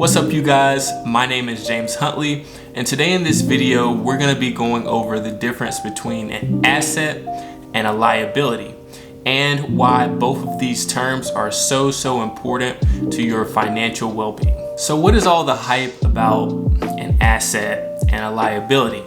What's up, you guys? My name is James Huntley, and today in this video we're going to be going over the difference between an asset and a liability and why both of these terms are so important to your financial well-being. So what is all the hype about an asset and a liability?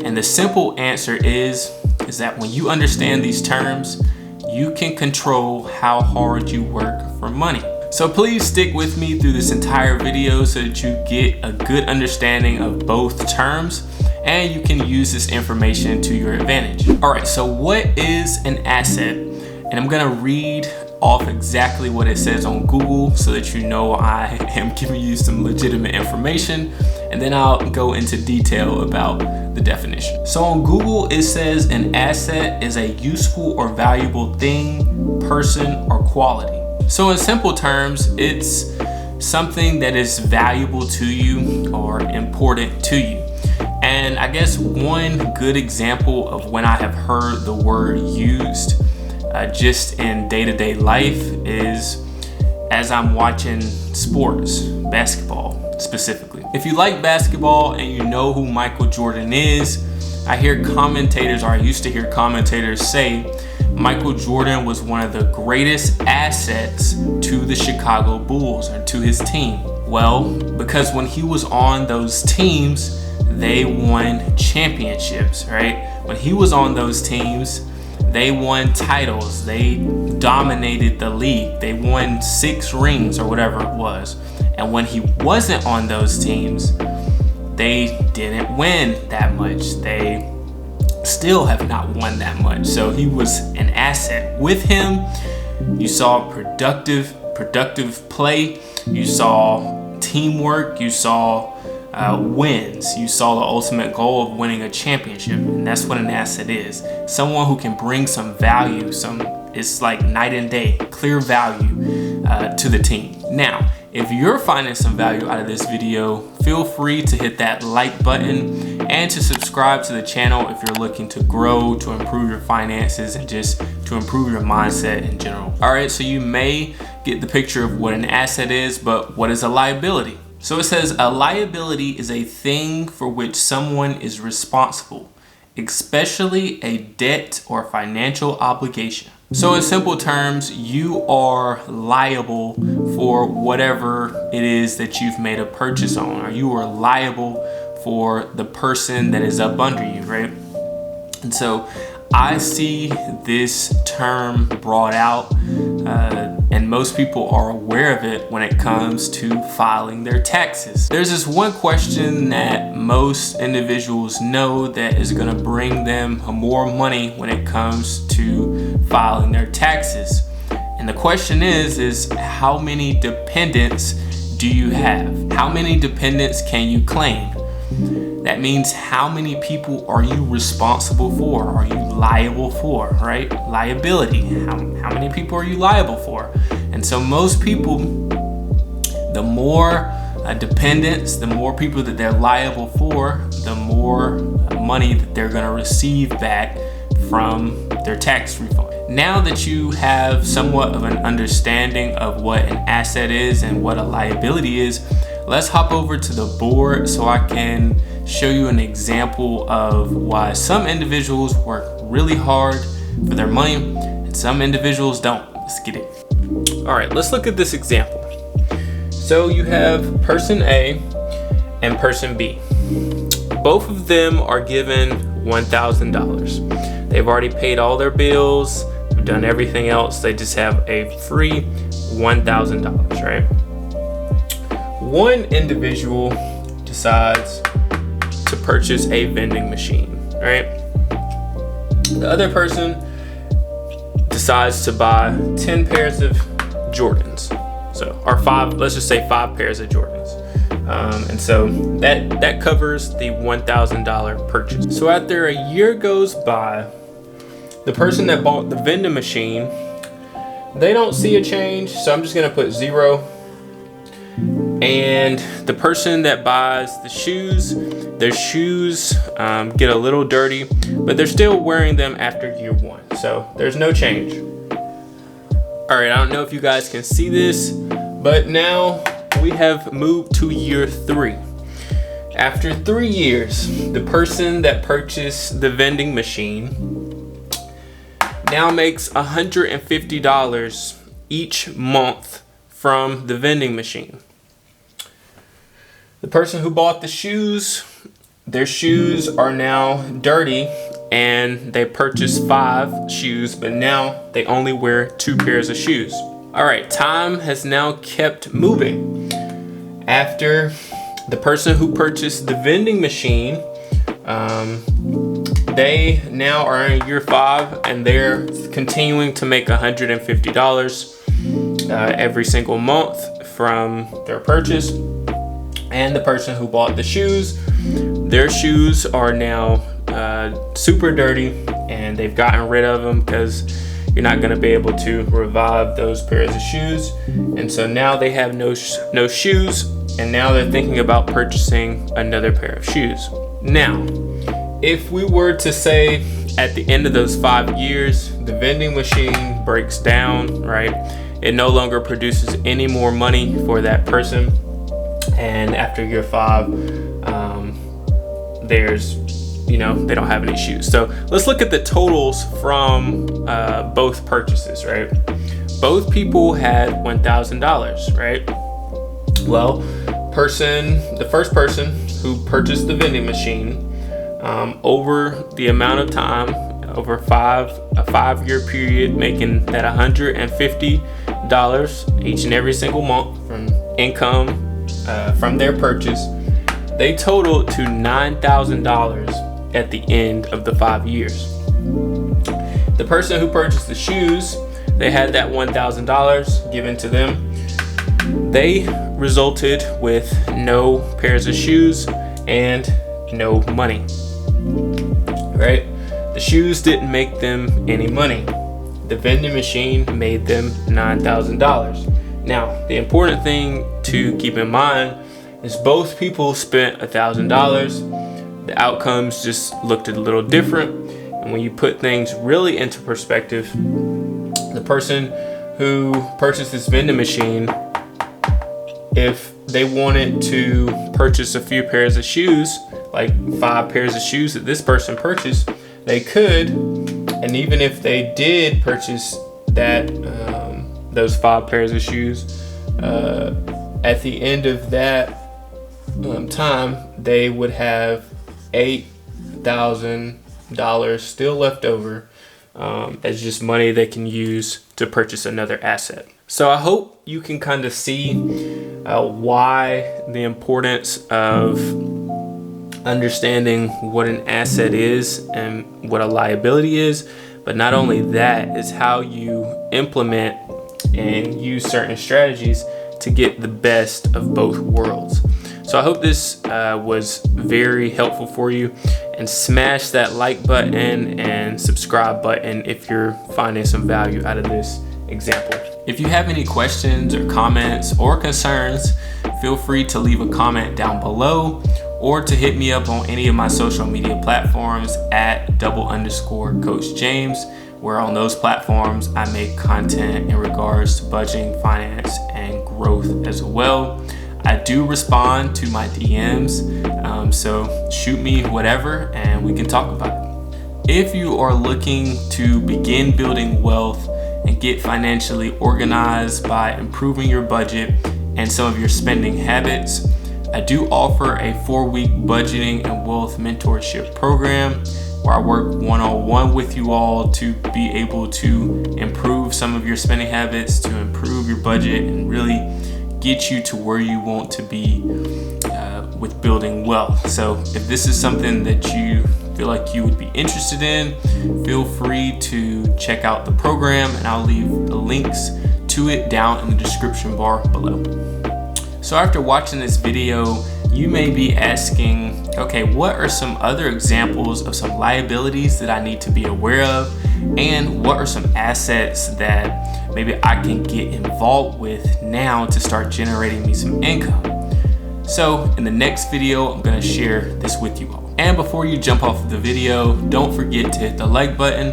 And the simple answer is that when you understand these terms, you can control how hard you work for money. So please stick with me through this entire video so that you get a good understanding of both terms and you can use this information to your advantage. All right, so what is an asset? And I'm gonna read off exactly what it says on Google so that you know I am giving you some legitimate information, and then I'll go into detail about the definition. So on Google, it says an asset is a useful or valuable thing, person, or quality. So in simple terms, it's something that is valuable to you or important to you. And I guess one good example of when I have heard the word used just in day-to-day life is as I'm watching sports, basketball specifically. If you like basketball and you know who Michael Jordan is, I hear commentators, or I used to hear commentators say, Michael Jordan was one of the greatest assets to the Chicago Bulls or to his team. Well, because when he was on those teams, they won championships, right? When he was on those teams, they won titles. They dominated the league. They won 6 rings or whatever it was. And when he wasn't on those teams, they didn't win that much. They still have not won that much. So he was an asset. With him, you saw productive play. You saw teamwork. You saw wins. You saw the ultimate goal of winning a championship, and that's what an asset is. Someone who can bring some value. It's like night and day, clear value to the team. Now, if you're finding some value out of this video, feel free to hit that like button and to subscribe to the channel if you're looking to grow, to improve your finances, and just to improve your mindset in general. All right, so you may get the picture of what an asset is, but what is a liability? So it says a liability is a thing for which someone is responsible, especially a debt or financial obligation. So in simple terms, you are liable for whatever it is that you've made a purchase on, or you are liable for the person that is up under you, right? And so I see this term brought out, and most people are aware of it when it comes to filing their taxes. There's this one question that most individuals know that is going to bring them more money when it comes to filing their taxes. And the question is how many dependents do you have? How many dependents can you claim? That means how many people are you responsible for? Are you liable for, right? Liability. How many people are you liable for? And so most people, the more dependents, the more people that they're liable for, the more money that they're going to receive back from their tax refund. Now that you have somewhat of an understanding of what an asset is and what a liability is, let's hop over to the board so I can show you an example of why some individuals work really hard for their money and some individuals don't. Let's get it. All right, let's look at this example. So you have person A and person B. Both of them are given $1,000. They've already paid all their bills, they've done everything else. They just have a free $1,000, right? One individual decides to purchase a vending machine, right? The other person decides to buy 10 pairs of Jordans. So, or 5, let's just say 5 pairs of Jordans. And so that covers the $1,000 purchase. So after a year goes by, the person that bought the vending machine, they don't see a change. So I'm just gonna put 0. And the person that buys the shoes, their shoes get a little dirty, but they're still wearing them after year 1. So there's no change. All right, I don't know if you guys can see this, but now we have moved to year 3. After 3 years, the person that purchased the vending machine now makes $150 each month from the vending machine. The person who bought the shoes, their shoes are now dirty and they purchased 5 shoes, but now they only wear 2 pairs of shoes. All right, time has now kept moving. After the person who purchased the vending machine, they now are in year 5 and they're continuing to make $150 every single month from their purchase. And the person who bought the shoes, their shoes are now super dirty and they've gotten rid of them because you're not going to be able to revive those pairs of shoes. And so now they have no shoes, and now they're thinking about purchasing another pair of shoes. Now, if we were to say at the end of those 5 years, the vending machine breaks down, right? It no longer produces any more money for that person. And after year 5, they don't have any shoes. So let's look at the totals from both purchases, right? Both people had $1,000, right? Well, the first person who purchased the vending machine, over the amount of time, over a 5-year period, making that $150 each and every single month from income from their purchase, they totaled to $9,000 at the end of the 5 years. The person who purchased the shoes, they had that $1,000 given to them. They resulted with no pairs of shoes and no money, right? The shoes didn't make them any money. The vending machine made them $9,000. Now, the important thing to keep in mind is both people spent $1,000. The outcomes just looked a little different. And when you put things really into perspective, the person who purchased this vending machine, if they wanted to purchase a few pairs of shoes, like 5 pairs of shoes that this person purchased, they could. And even if they did purchase those 5 pairs of shoes, at the end of that time, they would have $8,000 still left over as just money they can use to purchase another asset. So I hope you can kind of see why the importance of understanding what an asset is and what a liability is. But not only that, is how you implement and use certain strategies to get the best of both worlds. So I hope this was very helpful for you, and smash that like button and subscribe button if you're finding some value out of this example. If you have any questions or comments or concerns, feel free to leave a comment down below or to hit me up on any of my social media platforms at _Coach James, where on those platforms I make content in regards to budgeting, finance, and growth as well. I do respond to my DMs, so shoot me whatever and we can talk about it. If you are looking to begin building wealth and get financially organized by improving your budget and some of your spending habits, I do offer a 4-week budgeting and wealth mentorship program where I work one-on-one with you all to be able to improve some of your spending habits, to improve your budget, and really get you to where you want to be with building wealth. So if this is something that you feel like you would be interested in, feel free to check out the program, and I'll leave the links to it down in the description bar below. So after watching this video, you may be asking, okay, what are some other examples of some liabilities that I need to be aware of? And what are some assets that maybe I can get involved with now to start generating me some income? So in the next video, I'm gonna share this with you all. And before you jump off of the video, don't forget to hit the like button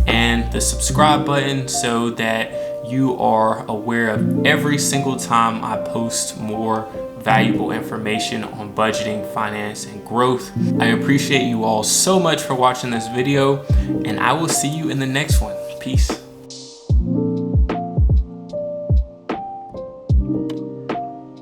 and the subscribe button so that you are aware of every single time I post more valuable information on budgeting, finance, and growth. I appreciate you all so much for watching this video, and I will see you in the next one. Peace.